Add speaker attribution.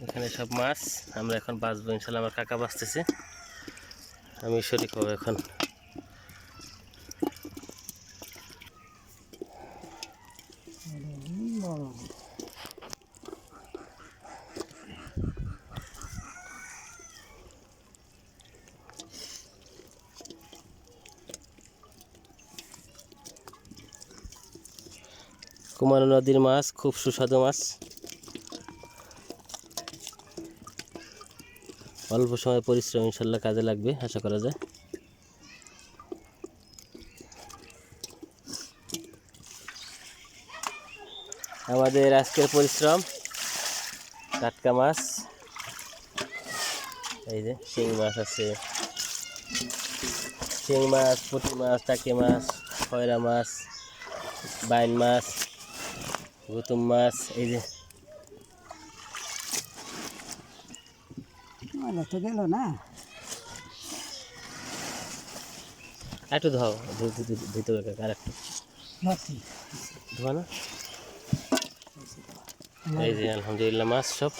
Speaker 1: এখানে সব মাছ আমরা এখন বাঁচবো ইনশাল্লাহ। আমার কাকা বাঁচতেছে, আমি শরীক হবো এখন। কুমার নদীর মাছ খুব সুস্বাদু মাছ, অল্প সময় পরিশ্রম ইনশাল্লাহ কাজে লাগবে আশা করা যায়। আমাদের আজকের পরিশ্রম টাটকা মাছ, এই যে শিং মাছ আছে, শিং মাছ, পুঁটি মাছ, টাকি মাছ, খয়রা মাছ, বাইন মাছ, গুতুম মাছ, এই যে
Speaker 2: তো গেল না।
Speaker 1: একটু ধোও, ধুতে হবে আর একটু ধোয়া না। এই যে আলহামদুলিল্লাহ মাছ সব